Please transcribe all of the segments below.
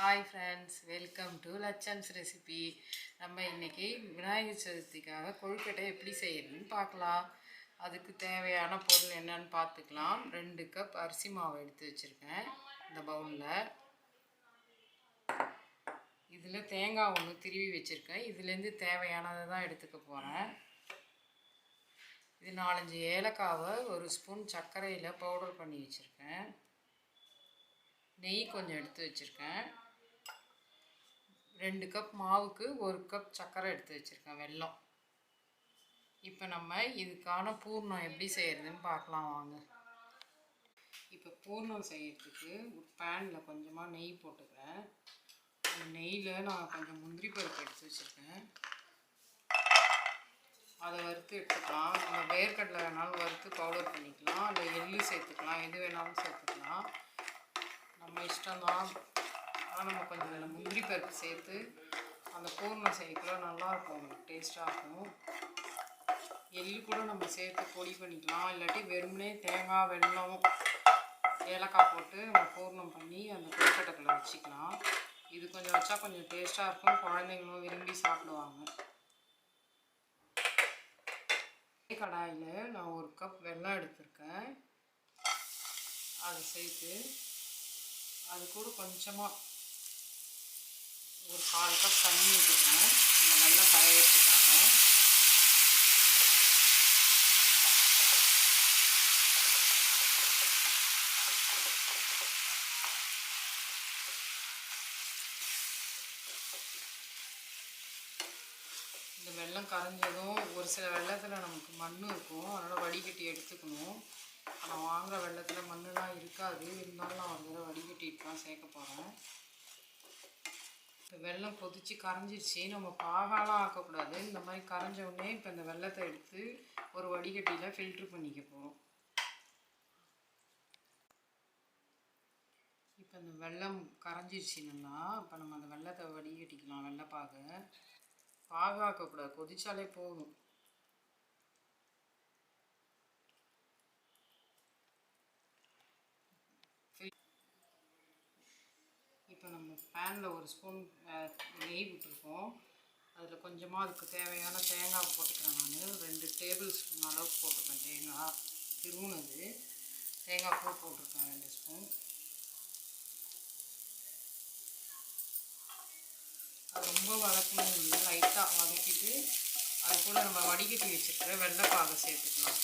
Hi friends, welcome to LATCHAM'S recipe. நம்ம இன்னைக்கு விநாயகர் சதுர்த்திக்காக கொழுக்கட்டை எப்படி செய்யறதுன்னு பார்க்கலாம். அதுக்கு தேவையான பொருள் என்னன்னு பார்த்துக்கலாம். 2 கப் அரிசி மாவு எடுத்து வச்சிருக்கேன் இந்த பவுல்ல. இதுல தேங்காய் ஒன்று திருவி வச்சிருக்கேன். இதுலேருந்து தேவையானதை தான் எடுத்துக்க போறேன். இது 4-5 ஏலக்காவை ஒரு ஸ்பூன் சர்க்கரையில் பவுடர் பண்ணி வச்சிருக்கேன். நெய் கொஞ்சம் எடுத்து வச்சிருக்கேன். 2 கப் மாவுக்கு 1 கப் சர்க்கரை எடுத்து வச்சுருக்கேன், வெல்லம். இப்போ நம்ம இதுக்கான பூர்ணம் எப்படி செய்கிறதுன்னு பார்க்கலாம் வாங்க. இப்போ பூர்ணம் செய்கிறதுக்கு ஒரு பேனில் கொஞ்சமாக நெய் போட்டுக்கிறேன். அந்த நெய்யில் நான் கொஞ்சம் முந்திரி பருப்பு எடுத்து வச்சுருக்கேன். அதை வறுத்து எடுத்துக்கலாம். நம்ம வேர்க்கடலை வேணாலும் வறுத்து பவுடர் பண்ணிக்கலாம், இல்லை எள்ளு சேர்த்துக்கலாம், எது வேணாலும் சேர்த்துக்கலாம், நம்ம இஷ்டம்தான். ஆனால் நம்ம கொஞ்சம் அதில் முந்திரி பருப்பு சேர்த்து அந்த பூர்ணம் செய்யக்குள்ள நல்லாயிருக்கும், உங்களுக்கு டேஸ்ட்டாக இருக்கும். எள்ளு கூட நம்ம சேர்த்து பொடி பண்ணிக்கலாம், இல்லாட்டி வெறுமனே தேங்காய் வெல்லம் ஏலக்காய் போட்டு நம்ம பூர்ணம் பண்ணி அந்த கொழுக்கட்டைக்குள்ள வச்சுக்கலாம். இது கொஞ்சம் வச்சா கொஞ்சம் டேஸ்ட்டாக இருக்கும், குழந்தைங்களும் விரும்பி சாப்பிடுவாங்க. கடாயில் நான் 1 கப் வெல்லம் எடுத்திருக்கேன். அதை சேர்த்து அது கூட கொஞ்சமாக ஒரு 1/4 கப் தண்ணி ஊற்றிக்கிறேன், இந்த வெல்லம் கரையிறதுக்காக. இந்த வெல்லம் கரைஞ்சதும் ஒரு சில வெல்லத்தில் நமக்கு மண் இருக்கும், அதனால் வடிகட்டி எடுத்துக்கணும். நான் வாங்குகிற வெல்லத்தில் மண்ணெலாம் இருக்காது, இருந்தாலும் நான் ஒரு தடவை வடிகட்டிட்டு தான் சேர்க்க போகிறேன். இந்த வெல்லம் கொதித்து கரைஞ்சிருச்சு. நம்ம பாகாலாம் ஆக்கக்கூடாது, இந்த மாதிரி கரைஞ்ச உடனே இப்போ இந்த வெல்லத்தை எடுத்து ஒரு வடிகட்டியில் ஃபில்ட்ரு பண்ணிக்க போகிறோம். இப்போ இந்த வெல்லம் கரைஞ்சிருச்சு நல்லா. இப்போ நம்ம அந்த வெல்லத்தை வடிகட்டிக்கலாம். வெள்ளைப்பாகை ஆக்கக்கூடாது, கொதிச்சாலே போதும். இப்போ நம்ம பேனில் ஒரு ஸ்பூன் நெய் விட்டுருக்கோம். அதில் கொஞ்சமாக அதுக்கு தேவையான தேங்காய் போட்டுக்கிறேன். நான் 2 டேபிள் ஸ்பூன் அளவுக்கு போட்டிருக்கேன் தேங்காய் திருவுனது. தேங்காய் பூ போட்டிருக்கேன் 2 ஸ்பூன். அது ரொம்ப வதக்கணும் இல்லை, லைட்டாக வதக்கிட்டு அது கூட நம்ம வடிகட்டி வச்சுருக்கிற வெள்ளைப்பாகை சேர்த்துக்கலாம்.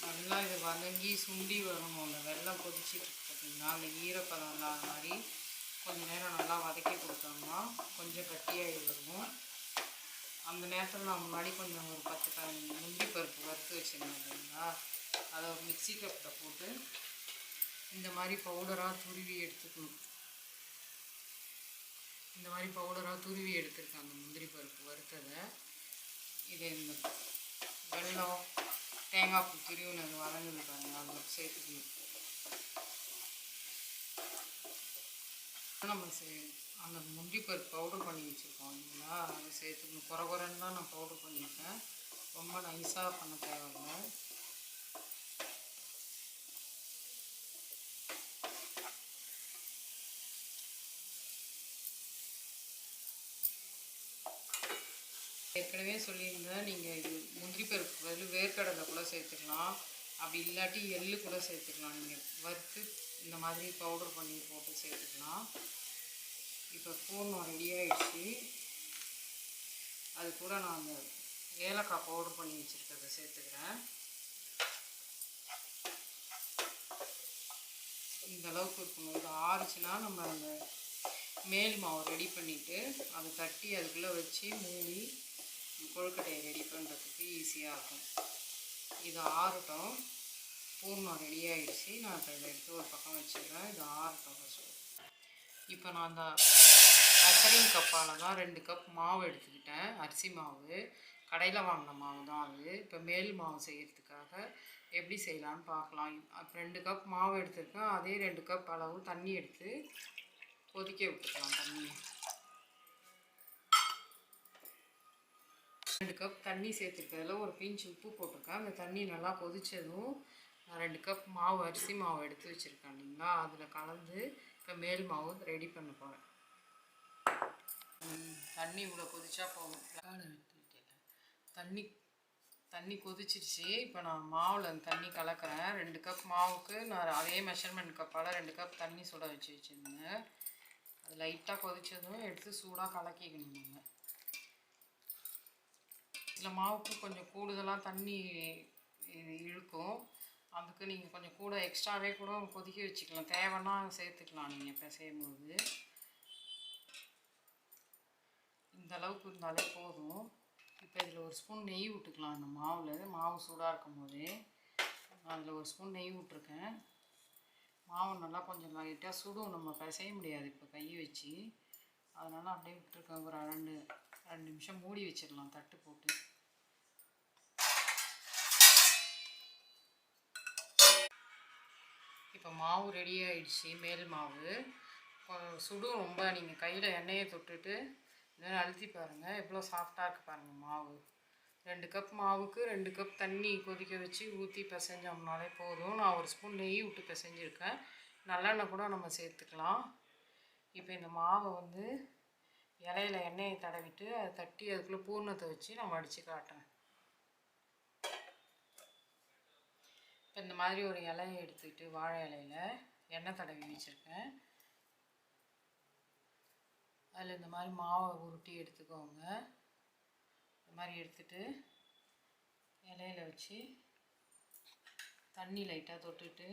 நல்லா இது வதங்கி சுண்டி வரணும். அந்த வெல்லம் கொதிச்சுட்டு பார்த்தீங்கன்னா அந்த ஈரப்பதம் இல்லாத மாதிரி கொஞ்சம் நேரம் நல்லா வதக்கி கொடுத்தோம்னா கொஞ்சம் கட்டியாகி வரும். அந்த நேரத்தில் நான் முன்னாடி கொஞ்சம் ஒரு 10-15 முந்திரி பருப்பு வறுத்து வச்சுருந்தேன் இல்லைங்களா, அதை ஒரு மிக்ஸி கப்பில் போட்டு இந்த மாதிரி பவுடராக துருவி எடுத்துக்கணும். இந்த மாதிரி பவுடராக துருவி எடுத்துருக்கேன் அந்த முந்திரி பருப்பு வறுத்ததை. இதை இந்த வெல்லம் தேங்காய் பூ திருவினது வதங்குது பாருங்க, அதில் சேர்த்துக்கணும். நம்ம அந்த முந்திரி பருப்பு பவுடர் பண்ணி வச்சுருக்கோம் இல்லைங்களா, அதை சேர்த்துக்கணும். குறைன்னு தான் நான் பவுடர் பண்ணியிருக்கேன், ரொம்ப நைஸாக பண்ண தேவையில்லை. ஏற்கனவே சொல்லியிருந்தேன், நீங்கள் இது முந்திரி பருப்பு பதில் வேர்க்கடலை கூட சேர்த்துக்கலாம், அப்படி இல்லாட்டி எள்ளு கூட சேர்த்துக்கலாம். நீங்கள் வறுத்து இந்த மாதிரி பவுடர் பண்ணி போட்டு சேர்த்துக்கலாம். இப்போ பூர்ணம் ரெடி ஆகிடுச்சு. அது கூட நான் அந்த ஏலக்காய் பவுடர் பண்ணி வச்சுருக்கிறத சேர்த்துக்கிறேன். இந்த அளவுக்கு இருக்கணும். இது ஆறுச்சுன்னா நம்ம அந்த மேல் மாவு ரெடி பண்ணிவிட்டு அதை தட்டி அதுக்குள்ளே வச்சு மூடி கொழுக்கட்டையை ரெடி பண்ணுறதுக்கு ஈஸியாக இருக்கும். இது ஆறட்டும். பூர்ணம் ரெடி ஆகிடுச்சு. நான் இப்போ இதை எடுத்து ஒரு பக்கம் வச்சுக்கிறேன். இது ஆறட்டும் ஃபஸ்ட்டு. இப்போ நான் அந்த மெஷரிங் கப்பால் தான் 2 கப் மாவு எடுத்துக்கிட்டேன், அரிசி மாவு. கடையில் வாங்கின மாவு தான் அது. இப்போ மேல் மாவு செய்கிறதுக்காக எப்படி செய்யலான்னு பார்க்கலாம். அப்போ 2 கப் மாவு எடுத்துருக்கேன். அதே 2 கப் அளவு தண்ணி எடுத்து கொதிக்க விட்டுக்கலாம். தண்ணியை 2 கப் தண்ணி சேர்த்துருக்கிறதுல ஒரு பிஞ்ச் உப்பு போட்டிருக்கேன். அந்த தண்ணி நல்லா கொதித்ததும் நான் 2 கப் மாவு அரிசி மாவு எடுத்து வச்சுருக்கேன் இல்லைங்களா, அதில் கலந்து இப்போ மேல் மாவு ரெடி பண்ண போகிறேன். தண்ணி இவ்வளோ கொதிச்சா போகும். தண்ணி கொதிச்சிருச்சு. இப்போ நான் மாவில் அந்த தண்ணி கலக்கிறேன். 2 கப் மாவுக்கு நான் அதே மெஷர்மெண்ட் கப்பால் 2 கப் தண்ணி சுட வச்சுருந்தேன். அது லைட்டாக கொதித்ததும் எடுத்து சூடாக கலக்கிக்கணும். நம்ம இதில் மாவுக்கு கொஞ்சம் கூடுதலாக தண்ணி இழுக்கும். அதுக்கு நீங்கள் கொஞ்சம் கூட எக்ஸ்ட்ராவே கூட கொதிக்க வச்சுக்கலாம். தேவைன்னா சேர்த்துக்கலாம். நீங்கள் இப்போ செய்யும்போது இந்த அளவுக்கு இருந்தாலே போதும். இப்போ இதில் ஒரு ஸ்பூன் நெய் விட்டுக்கலாம். அந்த மாவு சூடாக இருக்கும் போதே அதில் ஒரு ஸ்பூன் நெய் விட்ருக்கேன். மாவு நல்லா கொஞ்சம் லைட்டாக சுடும், நம்ம பிசைய முடியாது இப்போ கையை வச்சு. அதனால் அப்படியே விட்டுருக்கேன். ஒரு 2 நிமிஷம் மூடி வச்சிடலாம் தட்டு போட்டு. இப்போ மாவு ரெடி ஆகிடுச்சு. மேல் மாவு சுடும் ரொம்ப. நீங்கள் கையில் எண்ணெயை தொட்டுட்டு இன்னும் அழுத்தி பாருங்கள், எவ்வளோ சாஃப்டாக இருக்குது பாருங்கள் மாவு. 2 கப் மாவுக்கு 2 கப் தண்ணி கொதிக்க வச்சு ஊற்றி பிசைஞ்சோம்னாலே போதும். நான் ஒரு ஸ்பூன் நெய் விட்டு பிசைஞ்சிருக்கேன். நல்லெண்ணெய் கூட நம்ம சேர்த்துக்கலாம். இப்போ இந்த மாவை இலையில எண்ணெயை தடவிட்டு அதை தட்டி அதுக்குள்ளே பூர்ணத்தை வச்சு நான் வடித்து காட்டுறேன். இப்போ இந்த மாதிரி ஒரு இலையை எடுத்துக்கிட்டு வாழை இலையில் எண்ணெய் தடவி வச்சுருக்கேன். அதில் இந்த மாதிரி மாவை உருட்டி எடுத்துக்கோங்க. இந்த மாதிரி எடுத்துகிட்டு இலையில் வச்சு தண்ணி லைட்டாக தொட்டுட்டு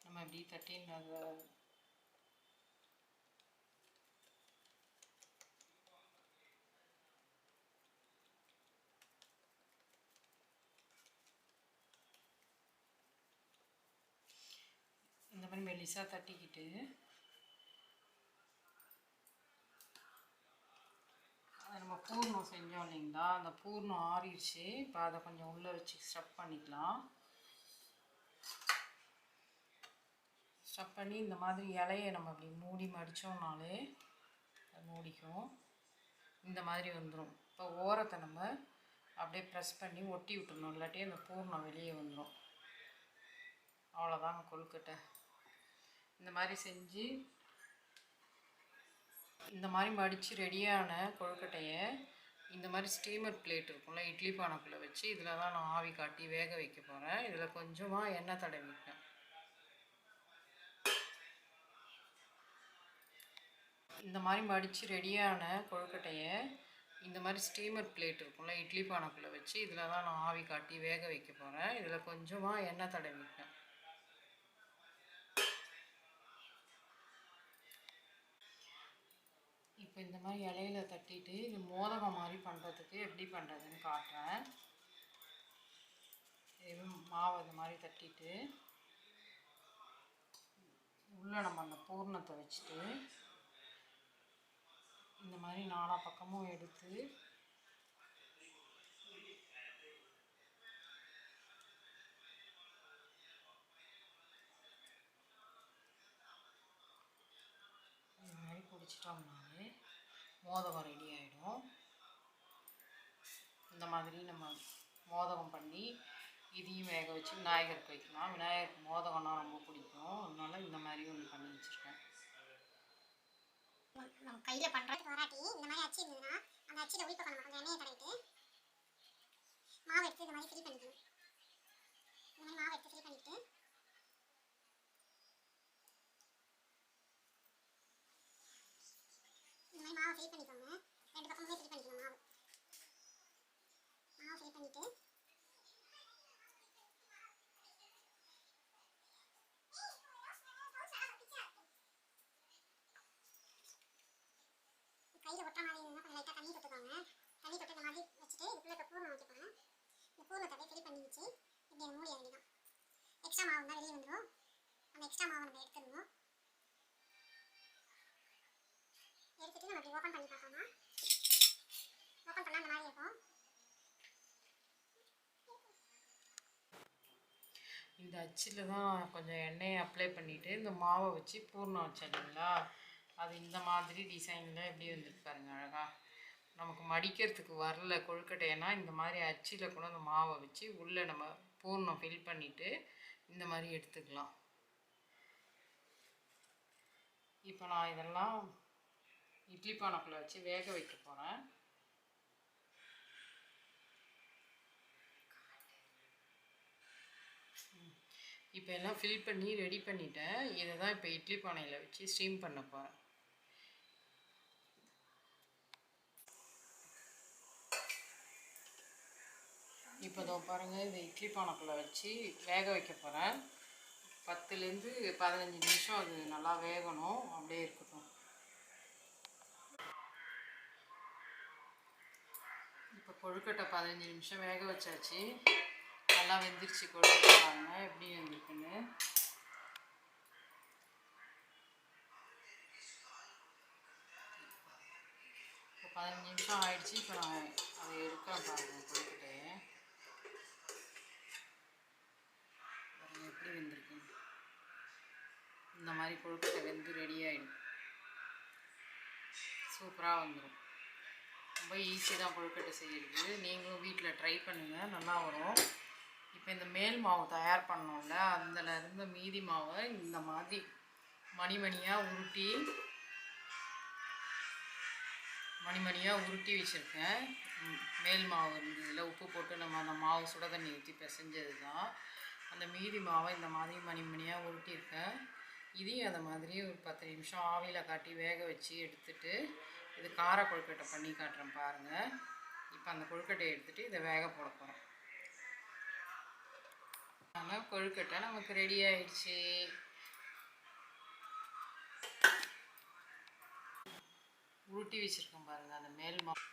நம்ம இப்படி தட்டி இந்த மாதிரி மெல்லிசாக தட்டிக்கிட்டு அதை நம்ம பூர்ணம் செஞ்சோம் இல்லைங்களா, அந்த பூர்ணம் ஆறிடுச்சு. இப்போ அதை கொஞ்சம் உள்ளே வச்சு ஸ்டஃப் பண்ணிக்கலாம். ஸ்டஃப் பண்ணி இந்த மாதிரி இலையை நம்ம அப்படி மூடி மடித்தோம்னாலே அது மூடிக்கும். இந்த மாதிரி வந்துடும். இப்போ ஓரத்தை நம்ம அப்படியே ப்ரெஸ் பண்ணி ஒட்டி விட்டுடணும், இல்லாட்டி அந்த பூர்ணம் வெளியே வந்துடும். அவ்வளோதாங்க கொழுக்கட்டை. இந்த மாதிரி செஞ்சு இந்த மாதிரி மடித்து ரெடியான கொழுக்கட்டையை இந்த மாதிரி ஸ்டீமர் பிளேட் இருக்கும்ல, இட்லி பானைக்குள்ளே வச்சு இதில் தான் நான் ஆவி காட்டி வேக வைக்க போகிறேன். இதில் கொஞ்சமாக எண்ணெய் தடவிப்பேன். இந்த மாதிரி மடித்து ரெடியான கொழுக்கட்டையை இந்த மாதிரி ஸ்டீமர் பிளேட் இருக்கும்ல, இட்லி பானைக்குள்ளே வச்சு இதில் தான் நான் ஆவி காட்டி வேக வைக்க போகிறேன். இதில் கொஞ்சமாக எண்ணெய் தடவிப்பேன். இப்போ இந்த மாதிரி இலையில தட்டிட்டு இது மோதகம் மாதிரி பண்ணுறதுக்கு எப்படி பண்ணுறதுன்னு காட்டுறேன். மாவை இந்த மாதிரி தட்டிட்டு உள்ளே நம்ம அந்த பூர்ணத்தை வச்சுட்டு இந்த மாதிரி 4 பக்கமும் எடுத்து இந்த மாதிரி பிடிச்சிட்டோம்னாலே மோதகம் ரெடி ஆகிடும். இந்த மாதிரி நம்ம மோதகம் பண்ணி இதையும் வேக வச்சு விநாயகருக்கு வைக்கலாம். விநாயகருக்கு மோதகம்னா ரொம்ப பிடிக்கும். அதனால இந்த மாதிரி ஒன்று பண்ணி வச்சுருக்கேன். நம்ம கையில் பண்ணுறது வராட்டி இந்த மாதிரி அச்சு இருந்ததுன்னா அந்த அச்சில் உள்ள பக்கம் கொஞ்சம் எண்ணெயை தடவிட்டு மாவு எடுத்து இந்த மாதிரி ஃபில் பண்ணிக்கணும். இந்த மாதிரி மாவு எடுத்து ஃபில் பண்ணிவிட்டு இந்த மாதிரி மாவை ஃபில் பண்ணிக்கோங்க. 2 பக்கமுமே ஃபில் பண்ணிக்கணும். மாவு ஃபில் பண்ணிவிட்டு கையில் ஒட்டுற மாதிரி இருந்தால் கொஞ்சம் லைட்டாக தண்ணி தொட்டுக்கோங்க. தண்ணி தொட்டு இந்த மாதிரி வச்சுட்டு இதுக்குள்ளே இப்போ பூர்ணம் வைக்க போகிறேன். இந்த பூர்ணத்தை அப்படியே ஃபில் பண்ணி வச்சு இப்படி அந்த மூடி வேண்டியதான். எக்ஸ்ட்ரா மாவு தான் வெளியே வந்துடும். அந்த எக்ஸ்ட்ரா மாவை நம்ம எடுத்துடணும். எடுத்துகிட்டு நம்ம இப்படி ஓப்பன் பண்ணி பார்த்தோம்னா ஓப்பன் பண்ணால் அந்த மாதிரி இருக்கும். இந்த அச்சில் தான் கொஞ்சம் எண்ணெயை அப்ளை பண்ணிவிட்டு இந்த மாவை வச்சு பூர்ணம் வச்சேன் இல்லைங்களா, அது இந்த மாதிரி டிசைனில் எப்படி வந்துருக்கு பாருங்கள் அழகாக. நமக்கு மடிக்கிறதுக்கு வரல கொழுக்கட்டைன்னா இந்த மாதிரி அச்சில் கூட அந்த மாவை வச்சு உள்ளே நம்ம பூர்ணம் ஃபில் பண்ணிவிட்டு இந்த மாதிரி எடுத்துக்கலாம். இப்போ நான் இதெல்லாம் இட்லி பானைக்குள்ளே வச்சு வேக வைக்க போகிறேன். இப்போ எல்லாம் ஃபில் பண்ணி ரெடி பண்ணிட்டேன். இதை தான் இப்போ இட்லி பானையில் வச்சு ஸ்டீம் பண்ண போகிறேன். இப்போ இதோ பாருங்கள், இந்த இட்லி பானைக்குள்ளே வச்சு வேக வைக்க போகிறேன். 10லேருந்து 15 நிமிஷம் அது நல்லா வேகணும், அப்படியே இருக்கட்டும். இப்போ கொழுக்கட்டை 15 நிமிஷம் வேக வச்சாச்சு. நல்லா வெந்துருச்சு கொழுக்கட்டை. பாருங்க எப்படி வெந்திருக்குன்னு. இப்போ 15 நிமிஷம் ஆயிடுச்சு. இப்போ நான் அதை எடுக்கிறேன் பாருங்கள் கொழுக்கட்டையை. பாருங்கள் எப்படி வெந்திருக்கு. இந்த மாதிரி கொழுக்கட்டை வெந்து ரெடி ஆகிடும். சூப்பராக வந்துடும். ரொம்ப ஈஸி தான் கொழுக்கட்டை செய்கிறது. நீங்களும் வீட்டில் ட்ரை பண்ணுங்கள், நல்லா வரும். இப்போ இந்த மேல் மாவு தயார் பண்ணோம்ல, அதில் இருந்த மீதி மாவை இந்த மாதிரி மணிமணியாக உருட்டி வச்சுருக்கேன். மேல் மாவு இருந்ததில் உப்பு போட்டு நம்ம அந்த மாவு சுட தண்ணி ஊற்றி பிசைஞ்சது தான். அந்த மீதி மாவை இந்த மாதிரி மணிமணியாக உருட்டியிருக்கேன். இதையும் அந்த மாதிரி ஒரு 10 நிமிஷம் ஆவியில் காட்டி வேக வச்சு எடுத்துட்டு இது கார கொழுக்கட்டை பண்ணி காட்டுறேன் பாருங்கள். இப்போ அந்த கொழுக்கட்டையை எடுத்துகிட்டு இதை வேக போட போகிறேன். கொழுக்கட்டை நமக்கு ரெடி ஆயிடுச்சு. உருட்டி வச்சுருக்கேன் பாருங்கள் அந்த மேல் மாவு.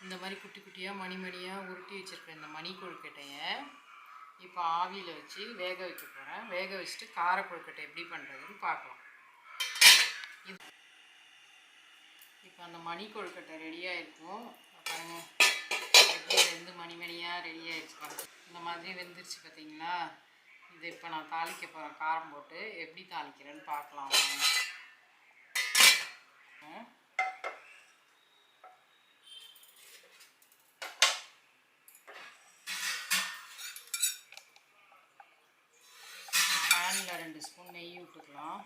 இந்த மாதிரி குட்டி குட்டியாக மணிமணியாக உருட்டி வச்சுருக்கேன் இந்த மணி கொழுக்கட்டையை இப்போ ஆவியில் வச்சு வேக வைக்க போகிறேன். வேக வச்சுட்டு கார கொழுக்கட்டை எப்படி பண்ணுறதுன்னு பார்க்கலாம். இப்போ அந்த மணி கொழுக்கட்டை ரெடியாக இருக்கும் பாருங்கள். எப்படி வெந்து மணிமணியாக ரெடி ஆகிடுச்சு பாருங்கள். இந்த மாதிரி வெந்துருச்சு பார்த்தீங்களா. இது இப்போ நான் தாளிக்க போகிறேன். காரம் போட்டு எப்படி தாளிக்கிறேன்னு பார்க்கலாம். பேனில் 2 ஸ்பூன் நெய் விட்டுக்கலாம்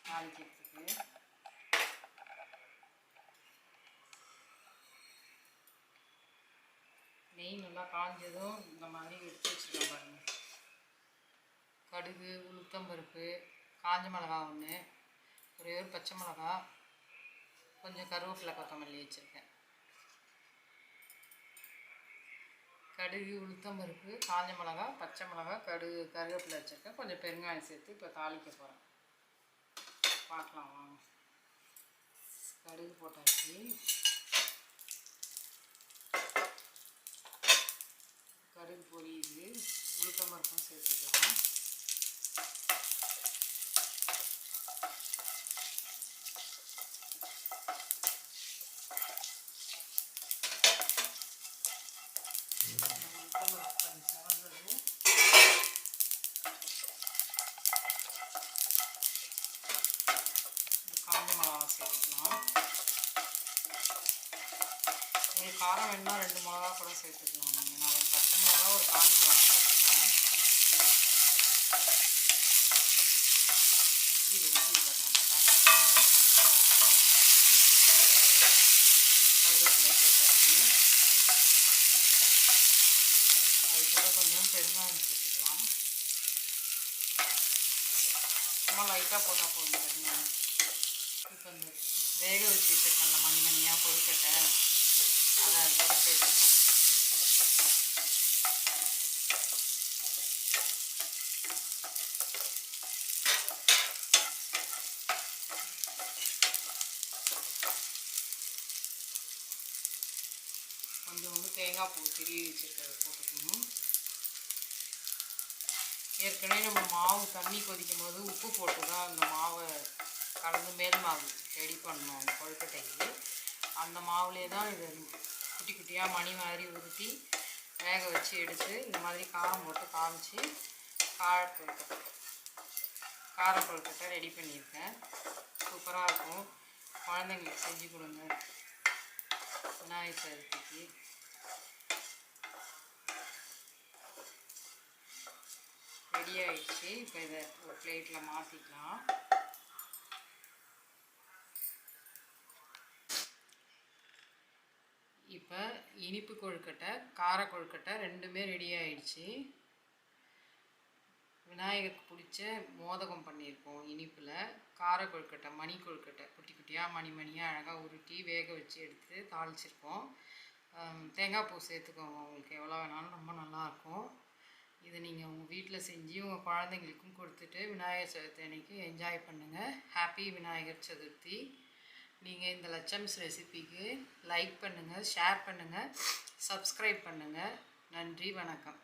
தாளிக்கிறதுக்கு. நெய் நல்லா காஞ்சதும் இந்த மாதிரி எடுத்து வச்சுக்கலாம் பாருங்கள். கடுகு, உளுத்தம்பருப்பு, காஞ்ச மிளகா 1, ஒரே ஒரு பச்சை மிளகா, கொஞ்சம் கருவேப்பிலை கொத்தமல்லி வச்சுருக்கேன். கடுகு, உளுத்தம்பருப்பு, காஞ்ச மிளகா, பச்சை மிளகா, கடுகு, கருவேப்பிலை வச்சுருக்கேன். கொஞ்சம் பெருங்காயம் சேர்த்து இப்போ தாளிக்க போகிறேன். பார்க்கலாம் வாங்க. கடுகு போட்டாச்சு. கடுகு பொரியுது. உளுத்தம்பருப்பும் சேர்த்துக்கலாம். உளுத்தம்பருப்பு கொஞ்சம் சிவந்தது. காஞ்ச மிளகா சேர்த்துக்கலாம். உங்களுக்கு காரம் வேணுன்னா 2 மிளகா கூட சேர்த்துக்கலாம். நீங்கள் நான் ஒரு பச்சை மிளகா, ஒரு காஞ்ச மிளகா சேர்த்துக்கிறேன். இப்படி வெடிச்சு தரணும். கருவேப்பிலை சேர்த்தாச்சு. அது கூட கொஞ்சம் பெருங்காயம் சேர்த்துக்கலாம். சும்மா லைட்டாக போட்டால் போதும் பெருங்காயம். இப்போ இந்த வேக வச்சு வச்சுருக்கேன் அந்த மணிமணியாக கொழுக்கட்டை, அதை அது கூட சேர்த்துக்கிறோம். கொஞ்சோண்டு தேங்காய் பூ திருவி வச்சுருக்கிறத போட்டுக்கணும். ஏற்கனவே நம்ம மாவு தண்ணி கொதிக்கும் போது உப்பு போட்டு தான் அந்த மாவை கலந்து மேல் மாவு ரெடி பண்ணோம் அந்த கொழுக்கட்டைக்கு. அந்த மாவுலேயே தான் இது குட்டி குட்டியாக மணி மாதிரி உருட்டி வேக வச்சு எடுத்து இந்த மாதிரி காரம் போட்டு காமிச்சு கார கொழுக்கட்டை ரெடி பண்ணியிருக்கேன். சூப்பராக இருக்கும். குழந்தைங்களுக்கு செஞ்சு கொடுங்க விநாயகர் சதுர்த்திக்கு. ரெடி ஆகிடுச்சு. இப்போ இதை ஒரு பிளேட்டில் மாற்றிக்கலாம். இப்போ இனிப்பு கொழுக்கட்டை கார கொழுக்கட்டை ரெண்டுமே ரெடி ஆகிடுச்சு. விநாயகருக்கு பிடிச்ச மோதகம் பண்ணியிருக்கோம். இனிப்பில் கார கொழுக்கட்டை மணி கொழுக்கட்டை குட்டி குட்டியாக மணியாக அழகாக உருட்டி வேக வச்சு எடுத்து தாளிச்சிருக்கோம். தேங்காய் பூ சேர்த்துக்கோங்க, உங்களுக்கு எவ்வளோ வேணாலும் ரொம்ப நல்லாயிருக்கும். இதை நீங்கள் உங்கள் வீட்டில் செஞ்சு உங்கள் குழந்தைங்களுக்கும் கொடுத்துட்டு விநாயகர் சதுர்த்தி அன்னைக்கு என்ஜாய் பண்ணுங்கள். ஹாப்பி விநாயகர் சதுர்த்தி. நீங்கள் இந்த லட்சம்ஸ் ரெசிபிக்கு லைக் பண்ணுங்கள், ஷேர் பண்ணுங்கள், சப்ஸ்கிரைப் பண்ணுங்கள். நன்றி, வணக்கம்.